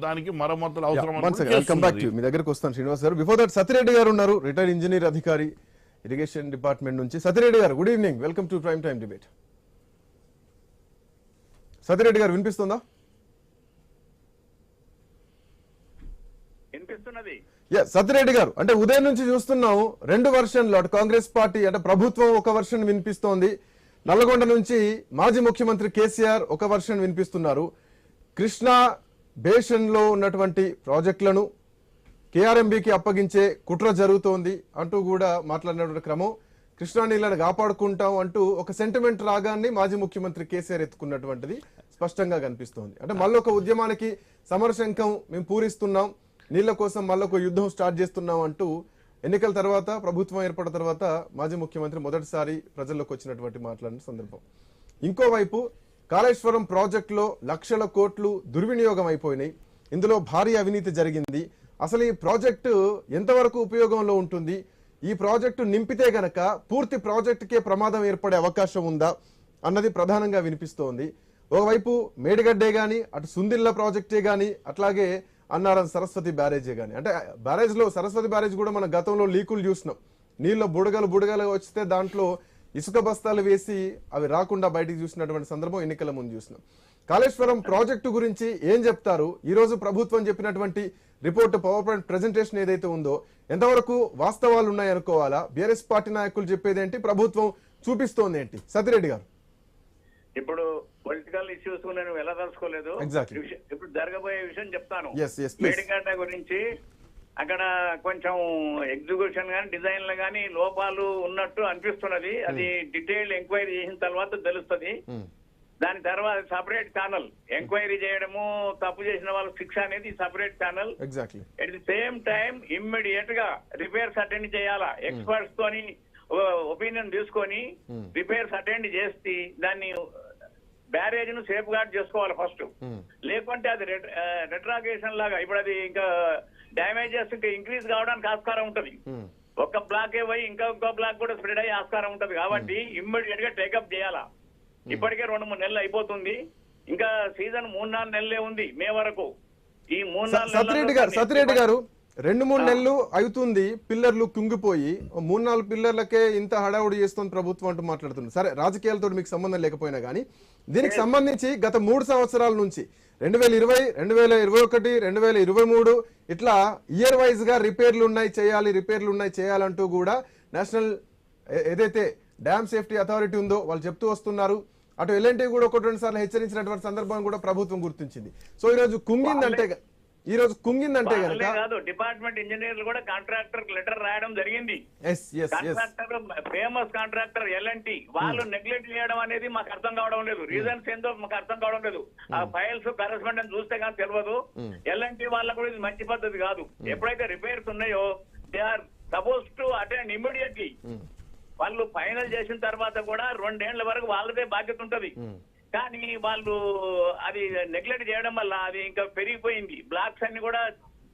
దానికి మరమ్మతులు అవసరం. మీ దగ్గరకు వస్తాను శ్రీనివాస్ గారు. బిఫోర్ దట్ సత్యరెడ్డి గారు ఉన్నారు, రిటైర్డ్ ఇంజనీర్ అధికారి ఇరిగేషన్ డిపార్ట్మెంట్ నుంచి. సత్యరెడ్డి గారు, good evening, welcome to prime time debate. Satya Reddy గారు వినిపిస్తుందా? సత్యరెడ్డి గారు, అంటే ఉదయం నుంచి చూస్తున్నాం రెండు వర్షన్లు, అటు కాంగ్రెస్ పార్టీ అంటే ప్రభుత్వం ఒక వర్షన్ వినిపిస్తోంది, నల్లగొండ నుంచి మాజీ ముఖ్యమంత్రి కేసీఆర్ ఒక వర్షన్ వినిపిస్తున్నారు. కృష్ణా బేషన్ లో ఉన్నటువంటి ప్రాజెక్టులను కేఆర్ఎంబీకి అప్పగించే కుట్ర జరుగుతోంది అంటూ కూడా మాట్లాడినటువంటి క్రమం. కృష్ణా నీళ్లను కాపాడుకుంటాం అంటూ ఒక సెంటిమెంట్ రాగాన్ని మాజీ ముఖ్యమంత్రి కేసీఆర్ ఎత్తుకున్నటువంటిది స్పష్టంగా కనిపిస్తోంది. అంటే మళ్ళొక ఉద్యమానికి సమరశంఖం మేము పూరిస్తున్నాం, నీళ్ల కోసం మళ్ళొక యుద్ధం స్టార్ట్ చేస్తున్నాం అంటూ ఎన్నికల తర్వాత ప్రభుత్వం ఏర్పడిన తర్వాత మాజీ ముఖ్యమంత్రి మొదటిసారి ప్రజల్లోకి వచ్చినటువంటి మాట్లాడిన సందర్భం. ఇంకోవైపు కాళేశ్వరం ప్రాజెక్టులో లక్షల కోట్లు దుర్వినియోగం అయిపోయినాయి, ఇందులో భారీ అవినీతి జరిగింది. అసలు ఈ ప్రాజెక్టు ఎంతవరకు ఉపయోగంలో ఉంటుంది, ఈ ప్రాజెక్టు నింపితే గనక పూర్తి ప్రాజెక్టుకే ప్రమాదం ఏర్పడే అవకాశం ఉందా అన్నది ప్రధానంగా వినిపిస్తోంది. ఒకవైపు మేడిగడ్డే గాని, అటు సుందిల్ల ప్రాజెక్టే గాని, అట్లాగే అన్నారం సరస్వతి బ్యారేజే గాని. అంటే బ్యారేజ్ లో సరస్వతి బ్యారేజ్ కూడా మన గతంలో లీకులు చూసినాం, నీళ్ళు బుడగలు వస్తే దాంట్లో ఇసుక బస్తాలు వేసి అవి రాకుండా బయటికి చూసినటువంటి సందర్భం ఎన్నికల ముందు చూసినాం. కాళేశ్వరం ప్రాజెక్టు గురించి ఏం చెప్తారు? ఈ రోజు ప్రభుత్వం చెప్పినటువంటి రిపోర్ట్, పవర్ పాయింట్ ప్రెజెంటేషన్ ఏదైతే ఉందో ఎంతవరకు వాస్తవాలు ఉన్నాయనుకోవాలా? బీఆర్ఎస్ పార్టీ నాయకులు చెప్పేది ఏంటి, ప్రభుత్వం చూపిస్తోంది ఏంటి? సత్యరెడ్డి గారు, ఇప్పుడు పొలిటికల్ ఇష్యూస్ నేను వెళ్ళదలుచుకోలేదు. ఇప్పుడు జరగబోయే విషయం చెప్తాను. మేడిగడ్డ గురించి అక్కడ కొంచెం ఎగ్జిక్యూషన్ గానీ డిజైన్లు గానీ లోపాలు ఉన్నట్టు అనిపిస్తున్నది. అది డీటెయిల్ ఎంక్వైరీ చేసిన తర్వాత తెలుస్తుంది. దాని తర్వాత సపరేట్ ఛానల్ ఎంక్వైరీ చేయడము, తప్పు చేసిన వాళ్ళ శిక్ష అనేది separate channel. At the same time immediate గా రిపేర్స్ అటెండ్ చేయాలా, ఎక్స్పర్ట్స్ తోని ఒపీనియన్ తీసుకొని రిపేర్స్ అటెండ్ చేసి దాన్ని బ్యారేజ్ ను సేఫ్ గార్డ్ చేసుకోవాలి ఫస్ట్. లేకుంటే అది రెట్రాగేషన్ లాగా ఇప్పుడు అది ఇంకా డ్యామేజెస్ ఇంకా ఇంక్రీజ్ కావడానికి ఆస్కారం ఉంటది. ఒక బ్లాక్ పోయి ఇంకో బ్లాక్ కూడా స్ప్రెడ్ అయ్యే ఆస్కారం ఉంటది. కాబట్టి ఇమ్మీడియట్ గా టేకప్ చేయాలా. ఇప్పటికే 2-3 నెలలు అయిపోతుంది, ఇంకా సీజన్ 3-4 నెలలే ఉంది మే వరకు. ఈ 3-4 సత్యరెడ్డి గారు 2-3 నెలలు అవుతుంది, పిల్లర్లు కుంగిపోయి 3-4 పిల్లర్లకే ఇంత హడావుడి చేస్తుంది ప్రభుత్వం అంటూ మాట్లాడుతుంది. సరే, రాజకీయాలతో మీకు సంబంధం లేకపోయినా కానీ దీనికి సంబంధించి గత 3 సంవత్సరాల నుంచి 2020, 2021, 2023 ఇట్లా ఇయర్ వైజ్ గా రిపేర్లు ఉన్నాయి చేయాలంటూ కూడా నేషనల్ ఏదైతే డ్యామ్ సేఫ్టీ అథారిటీ ఉందో వాళ్ళు చెప్తూ వస్తున్నారు. అటు ఎల్ఎన్టీ కూడా 1-2 సార్లు హెచ్చరించినటువంటి సందర్భం కూడా ప్రభుత్వం గుర్తించింది. సో ఈ రోజు కుంగిందంటే కాదు, డిపార్ట్మెంట్ ఇంజనీర్లు కూడా కాంట్రాక్టర్ లెటర్ రాయడం జరిగింది. కాంట్రాక్టర్ ఫేమస్ కాంట్రాక్టర్ ఎల్ఎన్టీ వాళ్ళు నెగ్లెక్ట్ చేయడం అనేది మాకు అర్థం కావడం లేదు. రీజన్స్ ఏందో మాకు అర్థం కావడం లేదు. ఆ ఫైల్స్ కరెస్పాండెన్స్ చూస్తే కానీ తెలియదు. ఎల్ఎన్టీ వాళ్ళకు కూడా ఇది మంచి పద్ధతి కాదు. ఎప్పుడైతే రిపేర్స్ ఉన్నాయో they are suppose to attend immediately. వాళ్ళు ఫైనల్ చేసిన తర్వాత కూడా 2 ఏళ్ల వరకు వాళ్ళదే బాధ్యత ఉంటది. కానీ వాళ్ళు అది నెగ్లెక్ట్ చేయడం వల్ల అది ఇంకా పెరిగిపోయింది. బ్లాక్స్ అన్ని కూడా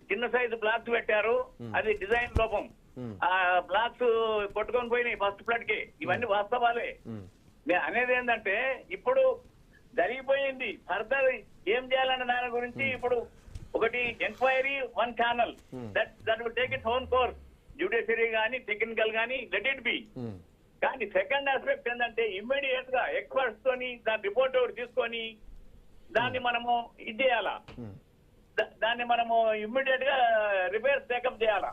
చిన్న సైజు బ్లాక్స్ పెట్టారు, అది డిజైన్ లోపం. ఆ బ్లాక్స్ కొట్టుకొని పోయినాయి ఫస్ట్ ఫ్లడ్ కి. ఇవన్నీ వాస్తవాలే. నేను అనేది ఏంటంటే ఇప్పుడు జరిగిపోయింది, ఫర్దర్ ఏం చేయాలన్న దాని గురించి ఇప్పుడు ఒకటి enquiry, 1 channel that will take its own course. Judiciary గానీ టెక్నికల్ గానీ లెట్ ఇట్ బి. కానీ సెకండ్ ఆస్పెక్ట్ ఏంటంటే ఇమ్మీడియట్ గా ఎక్స్పర్ట్స్ తోని దాని రిపోర్ట్ ఒకటి తీసుకొని దాన్ని మనము ఇది చేయాలా, దాన్ని మనము ఇమ్మీడియట్ గా రిపేర్స్ టేకప్ చేయాలా.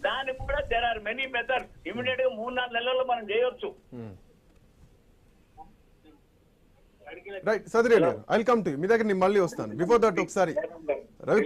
దానికి కూడా there are many methods. Immediate గా 3-4 నెలల్లో మనం చేయొచ్చు. రైట్ సత్యరెడ్డి గారు, I will come to you. మీ దగ్గర నేను మళ్ళీ వస్తాను. బిఫోర్ దట్ ఒకసారి రవి